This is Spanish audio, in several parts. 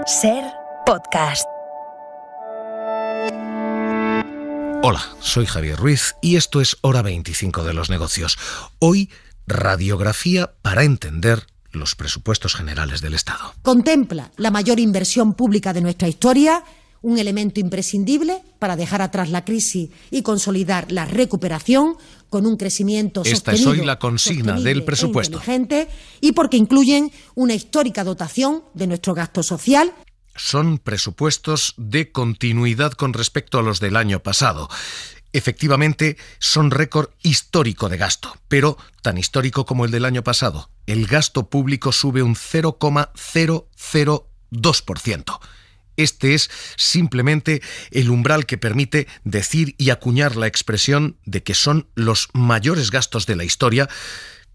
SER Podcast. Hola, soy Javier Ruiz y esto es Hora 25 de los negocios. Hoy, radiografía para entender los presupuestos generales del Estado. Contempla la mayor inversión pública de nuestra historia, un elemento imprescindible para dejar atrás la crisis y consolidar la recuperación con un crecimiento Esta sostenido, es hoy la consigna del presupuesto. Inteligente, y porque incluyen una histórica dotación de nuestro gasto social. Son presupuestos de continuidad con respecto a los del año pasado. Efectivamente, son récord histórico de gasto, pero tan histórico como el del año pasado. El gasto público sube un 0,002%. Este es simplemente el umbral que permite decir y acuñar la expresión de que son los mayores gastos de la historia,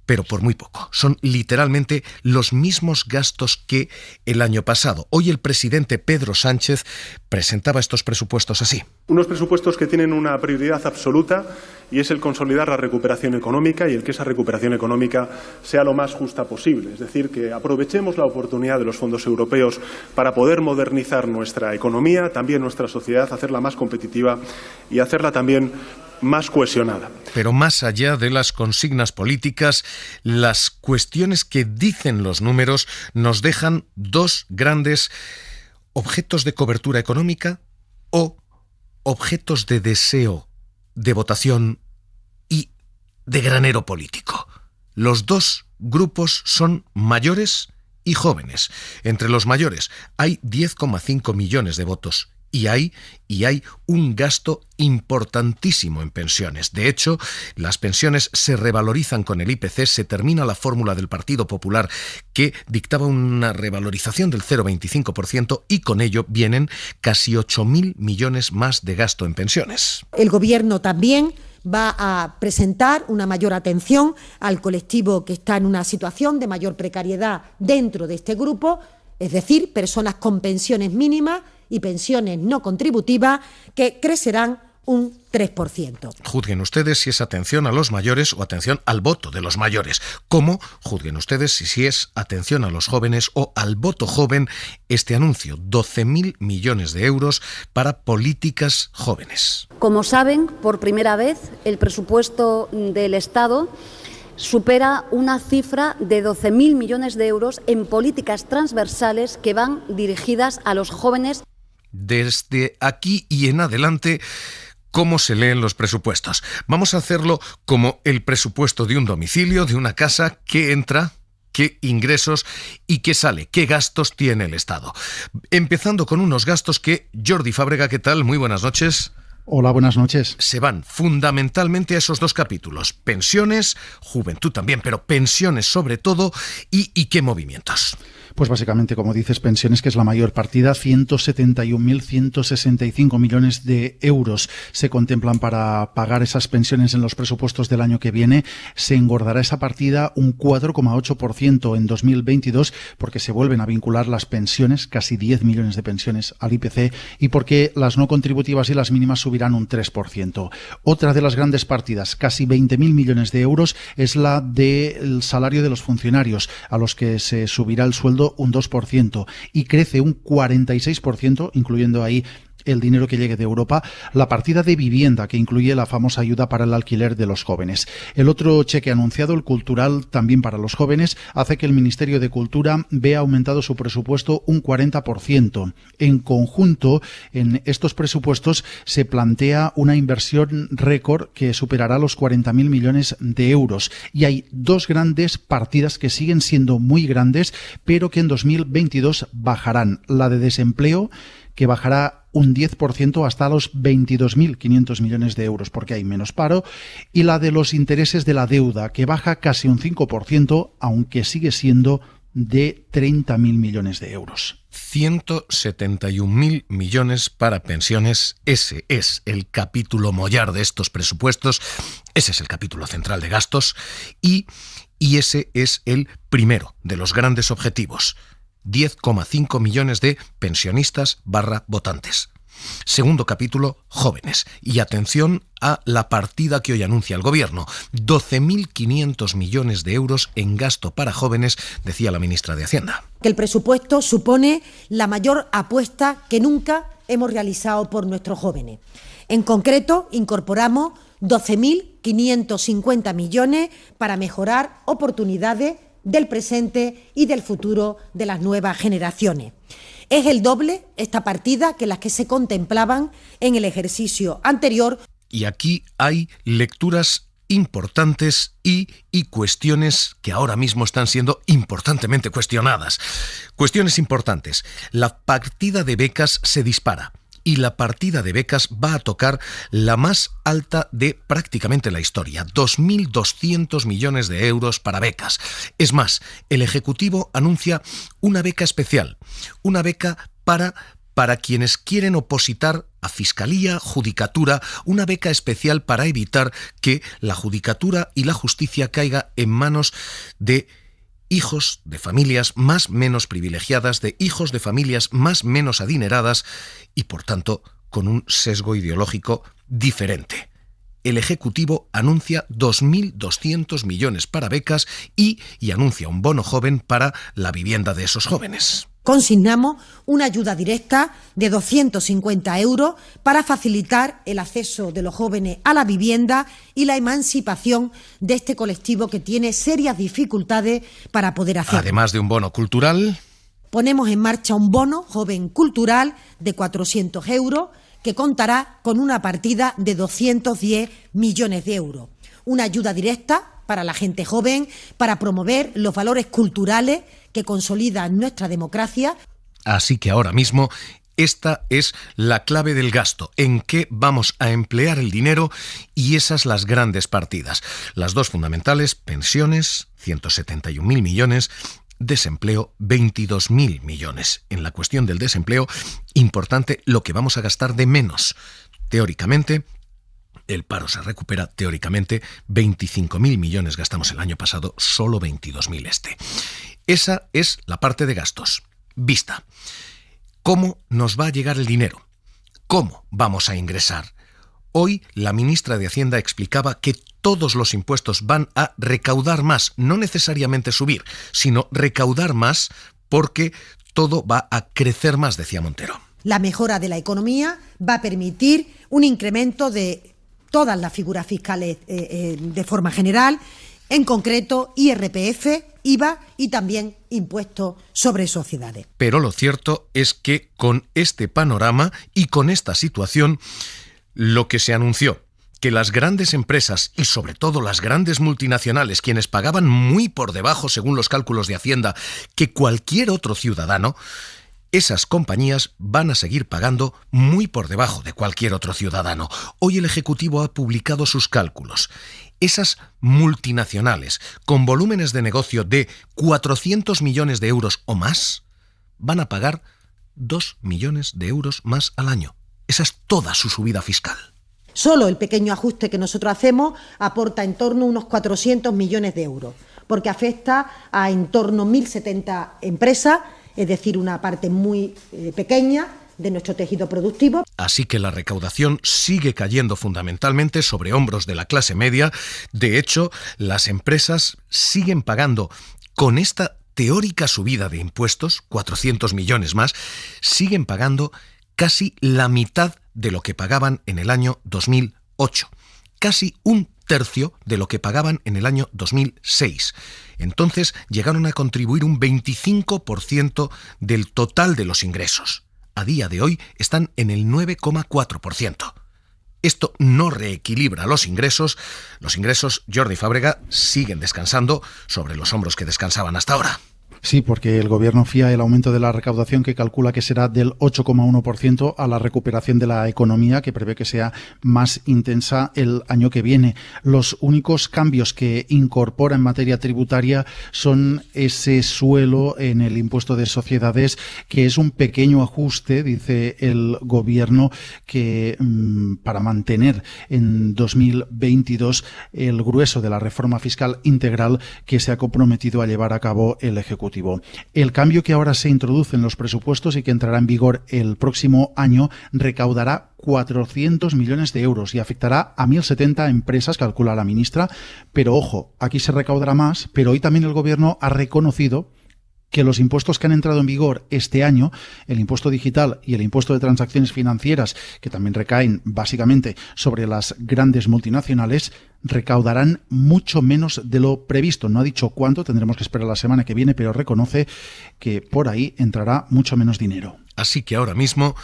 pero por muy poco. Son literalmente los mismos gastos que el año pasado. Hoy el presidente Pedro Sánchez presentaba estos presupuestos así. Unos presupuestos que tienen una prioridad absoluta y es el consolidar la recuperación económica y el que esa recuperación económica sea lo más justa posible. Es decir, que aprovechemos la oportunidad de los fondos europeos para poder modernizar nuestra economía, también nuestra sociedad, hacerla más competitiva y hacerla también más cohesionada. Pero más allá de las consignas políticas, las cuestiones que dicen los números nos dejan dos grandes objetos de cobertura económica o objetos de deseo, de votación y de granero político. Los dos grupos son mayores y jóvenes. Entre los mayores hay 10,5 millones de votos. Y hay un gasto importantísimo en pensiones. De hecho, las pensiones se revalorizan con el IPC, se termina la fórmula del Partido Popular que dictaba una revalorización del 0,25% y con ello vienen casi 8.000 millones más de gasto en pensiones. El Gobierno también va a presentar una mayor atención al colectivo que está en una situación de mayor precariedad dentro de este grupo, es decir, personas con pensiones mínimas y pensiones no contributivas, que crecerán un 3%. Juzguen ustedes si es atención a los mayores o atención al voto de los mayores. ¿Cómo? Juzguen ustedes si es atención a los jóvenes o al voto joven este anuncio. 12.000 millones de euros para políticas jóvenes. Como saben, por primera vez el presupuesto del Estado supera una cifra de 12.000 millones de euros en políticas transversales que van dirigidas a los jóvenes. Desde aquí y en adelante, ¿cómo se leen los presupuestos? Vamos a hacerlo como el presupuesto de un domicilio, de una casa, qué entra, qué ingresos y qué sale, qué gastos tiene el Estado. Empezando con unos gastos que Jordi Fábrega, ¿qué tal? Muy buenas noches. Hola, buenas noches. Se van fundamentalmente a esos dos capítulos, pensiones, juventud también, pero pensiones sobre todo, y qué movimientos. Pues básicamente, como dices, pensiones, que es la mayor partida, 171.165 millones de euros se contemplan para pagar esas pensiones en los presupuestos del año que viene. Se engordará esa partida un 4,8% en 2022 porque se vuelven a vincular las pensiones, casi 10 millones de pensiones, al IPC, y porque las no contributivas y las mínimas subirán un 3%. Otra de las grandes partidas, casi 20.000 millones de euros, es la del salario de los funcionarios, a los que se subirá el sueldo un 2% y crece un 46%, incluyendo ahí el dinero que llegue de Europa, la partida de vivienda, que incluye la famosa ayuda para el alquiler de los jóvenes. El otro cheque anunciado, el cultural, también para los jóvenes, hace que el Ministerio de Cultura vea aumentado su presupuesto un 40%. En conjunto, en estos presupuestos se plantea una inversión récord que superará los 40.000 millones de euros. Y hay dos grandes partidas que siguen siendo muy grandes, pero que en 2022 bajarán. La de desempleo, que bajará un 10% hasta los 22.500 millones de euros, porque hay menos paro, y la de los intereses de la deuda, que baja casi un 5%, aunque sigue siendo de 30.000 millones de euros. 171.000 millones para pensiones. Ese es el capítulo mollar de estos presupuestos, ese es el capítulo central de gastos, y ese es el primero de los grandes objetivos. 10,5 millones de pensionistas / votantes. Segundo capítulo, jóvenes. Y atención a la partida que hoy anuncia el Gobierno. 12.500 millones de euros en gasto para jóvenes, decía la ministra de Hacienda. Que el presupuesto supone la mayor apuesta que nunca hemos realizado por nuestros jóvenes. En concreto, incorporamos 12.550 millones para mejorar oportunidades del presente y del futuro de las nuevas generaciones. Es el doble esta partida que las que se contemplaban en el ejercicio anterior. Y aquí hay lecturas importantes y cuestiones que ahora mismo están siendo importantemente cuestionadas. Cuestiones importantes. La partida de becas se dispara. Y la partida de becas va a tocar la más alta de prácticamente la historia, 2.200 millones de euros para becas. Es más, el Ejecutivo anuncia una beca especial, una beca para quienes quieren opositar a Fiscalía, Judicatura, una beca especial para evitar que la Judicatura y la Justicia caiga en manos de hijos de familias más menos privilegiadas, de hijos de familias más menos adineradas y, por tanto, con un sesgo ideológico diferente. El Ejecutivo anuncia 2.200 millones para becas y anuncia un bono joven para la vivienda de esos jóvenes. Consignamos una ayuda directa de 250 euros para facilitar el acceso de los jóvenes a la vivienda y la emancipación de este colectivo que tiene serias dificultades para poder hacerlo. Además de un bono cultural, ponemos en marcha un bono joven cultural de 400 euros que contará con una partida de 210 millones de euros. Una ayuda directa para la gente joven, para promover los valores culturales que consolidan nuestra democracia. Así que ahora mismo esta es la clave del gasto, en qué vamos a emplear el dinero y esas las grandes partidas. Las dos fundamentales, pensiones, 171.000 millones, desempleo, 22.000 millones. En la cuestión del desempleo, importante lo que vamos a gastar de menos. Teóricamente, el paro se recupera, teóricamente, 25.000 millones gastamos el año pasado, solo 22.000 este. Esa es la parte de gastos. Vista. ¿Cómo nos va a llegar el dinero? ¿Cómo vamos a ingresar? Hoy la ministra de Hacienda explicaba que todos los impuestos van a recaudar más, no necesariamente subir, sino recaudar más porque todo va a crecer más, decía Montero. La mejora de la economía va a permitir un incremento de todas las figuras fiscales de forma general, en concreto IRPF, IVA y también impuestos sobre sociedades. Pero lo cierto es que con este panorama y con esta situación, lo que se anunció, que las grandes empresas y sobre todo las grandes multinacionales, quienes pagaban muy por debajo, según los cálculos de Hacienda, que cualquier otro ciudadano, esas compañías van a seguir pagando muy por debajo de cualquier otro ciudadano. Hoy el Ejecutivo ha publicado sus cálculos. Esas multinacionales, con volúmenes de negocio de 400 millones de euros o más, van a pagar 2 millones de euros más al año. Esa es toda su subida fiscal. Solo el pequeño ajuste que nosotros hacemos aporta en torno a unos 400 millones de euros, porque afecta a en torno a 1.070 empresas, es decir, una parte muy pequeña de nuestro tejido productivo. Así que la recaudación sigue cayendo fundamentalmente sobre hombros de la clase media. De hecho, las empresas siguen pagando con esta teórica subida de impuestos, 400 millones más, siguen pagando casi la mitad de lo que pagaban en el año 2008. Casi un tercio de lo que pagaban en el año 2006. Entonces llegaron a contribuir un 25% del total de los ingresos. A día de hoy están en el 9,4%. Esto no reequilibra los ingresos. Los ingresos, Jordi Fábrega, siguen descansando sobre los hombros que descansaban hasta ahora. Sí, porque el Gobierno fía el aumento de la recaudación, que calcula que será del 8,1%, a la recuperación de la economía, que prevé que sea más intensa el año que viene. Los únicos cambios que incorpora en materia tributaria son ese suelo en el impuesto de sociedades, que es un pequeño ajuste, dice el Gobierno, que para mantener en 2022 el grueso de la reforma fiscal integral que se ha comprometido a llevar a cabo el Ejecutivo. Ejecutivo. El cambio que ahora se introduce en los presupuestos y que entrará en vigor el próximo año recaudará 400 millones de euros y afectará a 1.070 empresas, calcula la ministra. Pero ojo, aquí se recaudará más, pero hoy también el Gobierno ha reconocido que los impuestos que han entrado en vigor este año, el impuesto digital y el impuesto de transacciones financieras, que también recaen básicamente sobre las grandes multinacionales, recaudarán mucho menos de lo previsto. No ha dicho cuánto, tendremos que esperar la semana que viene, pero reconoce que por ahí entrará mucho menos dinero. Así que ahora mismo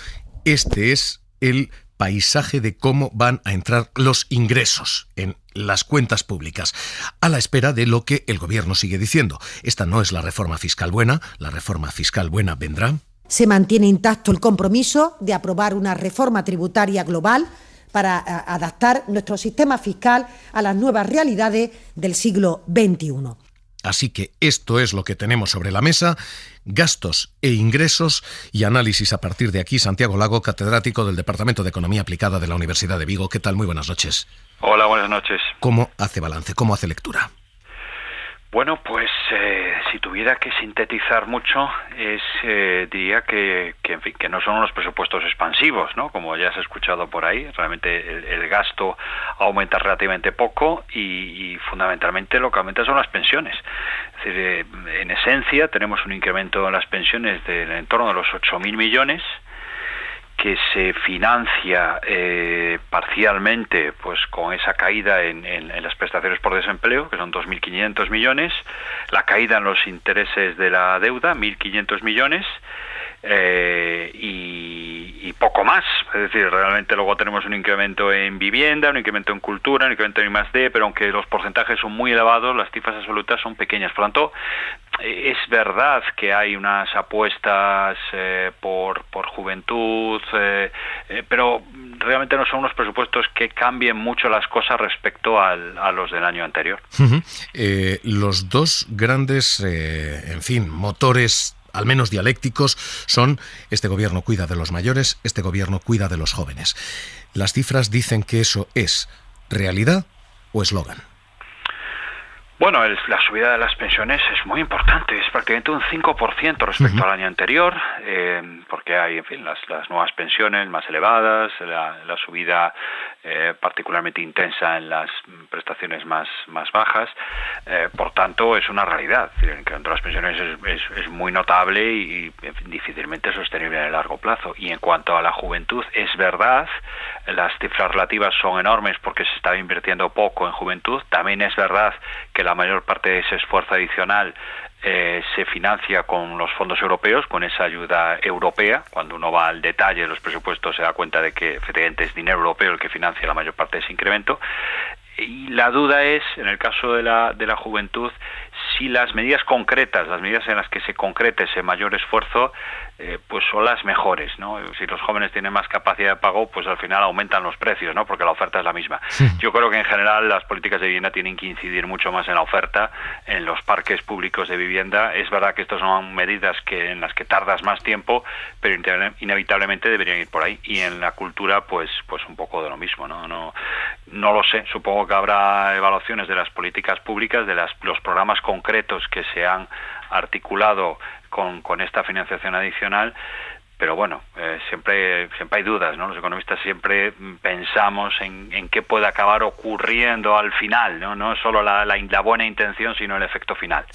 este es el paisaje de cómo van a entrar los ingresos en las cuentas públicas, a la espera de lo que el Gobierno sigue diciendo. Esta no es la reforma fiscal buena, la reforma fiscal buena vendrá. Se mantiene intacto el compromiso de aprobar una reforma tributaria global para adaptar nuestro sistema fiscal a las nuevas realidades del siglo XXI. Así que esto es lo que tenemos sobre la mesa: gastos e ingresos, y análisis a partir de aquí. Santiago Lago, catedrático del Departamento de Economía Aplicada de la Universidad de Vigo. ¿Qué tal? Muy buenas noches. Hola, buenas noches. ¿Cómo hace balance? ¿Cómo hace lectura? Bueno, pues si tuviera que sintetizar mucho, diría que no son unos presupuestos expansivos, ¿no? Como ya se ha escuchado por ahí, realmente el gasto aumenta relativamente poco y fundamentalmente lo que aumenta son las pensiones. Es decir, en esencia tenemos un incremento en las pensiones en torno a los 8.000 millones, que se financia parcialmente pues con esa caída en las prestaciones por desempleo, que son 2.500 millones, la caída en los intereses de la deuda, 1.500 millones, y poco más. Es decir, realmente luego tenemos un incremento en vivienda, un incremento en cultura, un incremento en I+D, pero aunque los porcentajes son muy elevados, las cifras absolutas son pequeñas. Por lo tanto, es verdad que hay unas apuestas por juventud, pero realmente no son unos presupuestos que cambien mucho las cosas respecto a los del año anterior. Los dos grandes, motores, al menos dialécticos, son: este gobierno cuida de los mayores, este gobierno cuida de los jóvenes. ¿Las cifras dicen que eso es realidad o eslogan? Bueno, la subida de las pensiones es muy importante, es prácticamente un 5% respecto al año anterior, porque hay, en fin, las nuevas pensiones más elevadas, la subida particularmente intensa en las prestaciones más bajas. Por tanto, es una realidad. El incremento de las pensiones es muy notable y en fin, difícilmente sostenible en el largo plazo. Y en cuanto a la juventud, es verdad, las cifras relativas son enormes porque se está invirtiendo poco en juventud. También es verdad que la mayor parte de ese esfuerzo adicional se financia con los fondos europeos, con esa ayuda europea. Cuando uno va al detalle de los presupuestos se da cuenta de que efectivamente es dinero europeo el que financia la mayor parte de ese incremento. Y la duda es, en el caso de la juventud, si las medidas concretas, las medidas en las que se concrete ese mayor esfuerzo, pues son las mejores, ¿no? Si los jóvenes tienen más capacidad de pago, pues al final aumentan los precios, ¿no? Porque la oferta es la misma. Sí. Yo creo que en general las políticas de vivienda tienen que incidir mucho más en la oferta, en los parques públicos de vivienda. Es verdad que estas son medidas en las que tardas más tiempo, pero inevitablemente deberían ir por ahí. Y en la cultura, pues un poco de lo mismo, ¿no? No lo sé. Supongo que habrá evaluaciones de las políticas públicas, de los programas concretos que se han articulado con esta financiación adicional, pero bueno, siempre hay dudas, ¿no? Los economistas siempre pensamos en qué puede acabar ocurriendo al final, ¿no? No solo la buena intención, sino el efecto final.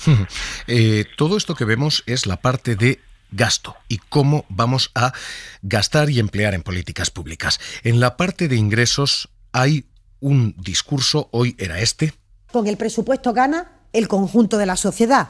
Todo esto que vemos es la parte de gasto y cómo vamos a gastar y emplear en políticas públicas. En la parte de ingresos hay un discurso, hoy era este: con el presupuesto gana el conjunto de la sociedad.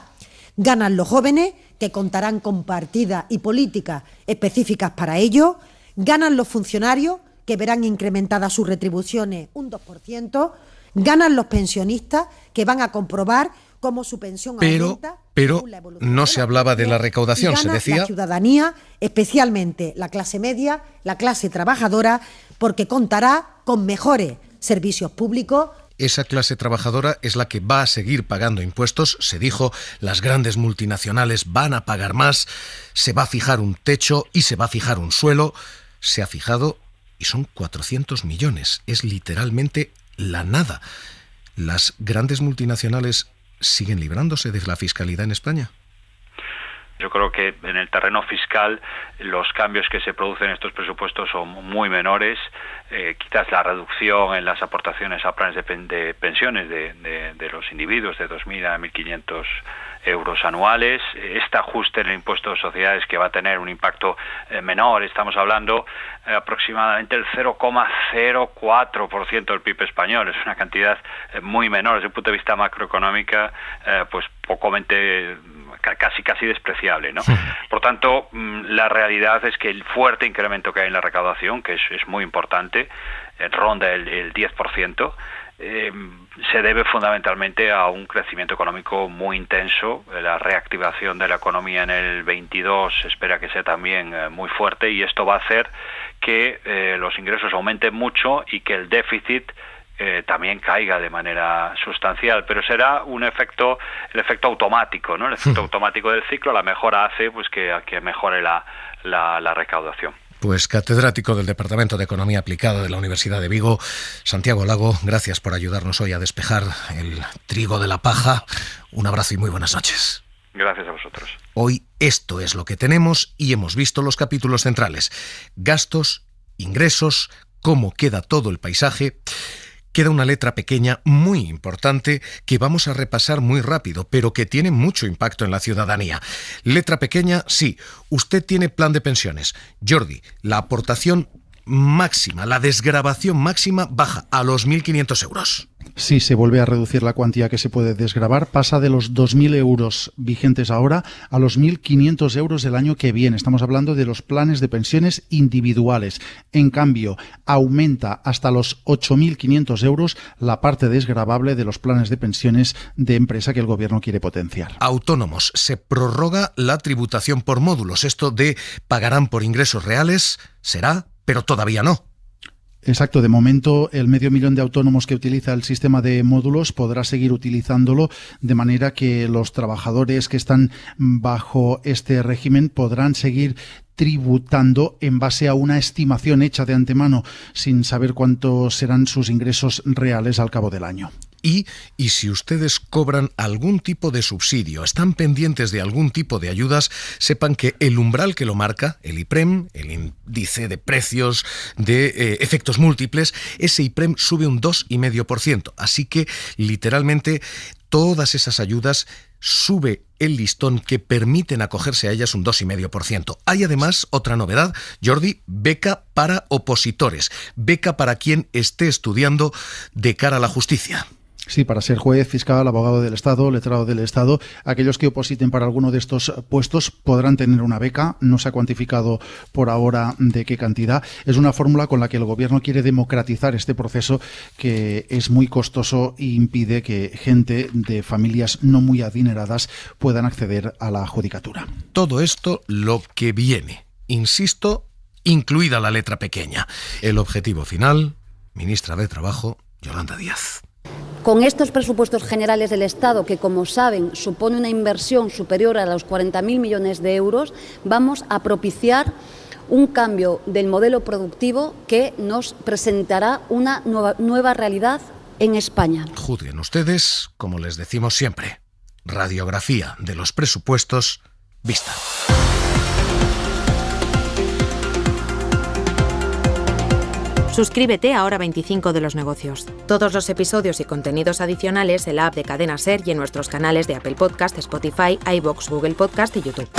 Ganan los jóvenes, que contarán con partidas y políticas específicas para ello. Ganan los funcionarios, que verán incrementadas sus retribuciones un 2%. Ganan los pensionistas, que van a comprobar cómo su pensión aumenta. Pero no se hablaba de la recaudación, se decía. La ciudadanía, especialmente la clase media, la clase trabajadora, porque contará con mejores servicios públicos. Esa clase trabajadora es la que va a seguir pagando impuestos. Se dijo, las grandes multinacionales van a pagar más, se va a fijar un techo y se va a fijar un suelo. Se ha fijado y son 400 millones. Es literalmente la nada. ¿Las grandes multinacionales siguen librándose de la fiscalidad en España? Yo creo que en el terreno fiscal los cambios que se producen en estos presupuestos son muy menores. Quizás la reducción en las aportaciones a planes de pensiones de los individuos de 2.000 a 1.500 euros anuales. Este ajuste en el impuesto de sociedades que va a tener un impacto menor, estamos hablando aproximadamente el 0,04% del PIB español. Es una cantidad muy menor desde el punto de vista macroeconómica, pues casi despreciable, ¿no? Por tanto, la realidad es que el fuerte incremento que hay en la recaudación, que es muy importante, ronda el 10%, se debe fundamentalmente a un crecimiento económico muy intenso. La reactivación de la economía en el 22 se espera que sea también muy fuerte, y esto va a hacer que los ingresos aumenten mucho y que el déficit también caiga de manera sustancial, pero será el efecto automático, ¿no? El efecto automático del ciclo. La mejora hace pues que mejore la recaudación. Pues catedrático del Departamento de Economía Aplicada de la Universidad de Vigo, Santiago Lago, gracias por ayudarnos hoy a despejar el trigo de la paja. Un abrazo y muy buenas noches. Gracias a vosotros. Hoy esto es lo que tenemos y hemos visto los capítulos centrales. Gastos, ingresos, cómo queda todo el paisaje. Queda una letra pequeña muy importante que vamos a repasar muy rápido, pero que tiene mucho impacto en la ciudadanía. Letra pequeña, sí. Usted tiene plan de pensiones. Jordi, la aportación máxima, la desgravación máxima baja a los 1.500 euros. Sí, se vuelve a reducir la cuantía que se puede desgravar, pasa de los 2.000 euros vigentes ahora a los 1.500 euros del año que viene. Estamos hablando de los planes de pensiones individuales. En cambio, aumenta hasta los 8.500 euros la parte desgravable de los planes de pensiones de empresa que el gobierno quiere potenciar. Autónomos, se prorroga la tributación por módulos. Esto de pagarán por ingresos reales será, pero todavía no. Exacto, de momento el 500.000 de autónomos que utiliza el sistema de módulos podrá seguir utilizándolo, de manera que los trabajadores que están bajo este régimen podrán seguir tributando en base a una estimación hecha de antemano, sin saber cuántos serán sus ingresos reales al cabo del año. Y si ustedes cobran algún tipo de subsidio, están pendientes de algún tipo de ayudas, sepan que el umbral que lo marca, el IPREM, el índice de precios de efectos múltiples, ese IPREM sube un 2,5%. Así que, literalmente, todas esas ayudas sube el listón que permiten acogerse a ellas un 2,5%. Hay además otra novedad, Jordi, beca para opositores, beca para quien esté estudiando de cara a la justicia. Sí, para ser juez, fiscal, abogado del Estado, letrado del Estado, aquellos que opositen para alguno de estos puestos podrán tener una beca. No se ha cuantificado por ahora de qué cantidad. Es una fórmula con la que el gobierno quiere democratizar este proceso, que es muy costoso e impide que gente de familias no muy adineradas puedan acceder a la judicatura. Todo esto lo que viene, insisto, incluida la letra pequeña. El objetivo final, ministra de Trabajo, Yolanda Díaz. Con estos presupuestos generales del Estado, que como saben supone una inversión superior a los 40.000 millones de euros, vamos a propiciar un cambio del modelo productivo que nos presentará una nueva realidad en España. Juzguen ustedes, como les decimos siempre, radiografía de los presupuestos vista. Suscríbete a Hora 25 de los negocios. Todos los episodios y contenidos adicionales en la app de Cadena SER y en nuestros canales de Apple Podcast, Spotify, iVoox, Google Podcast y YouTube.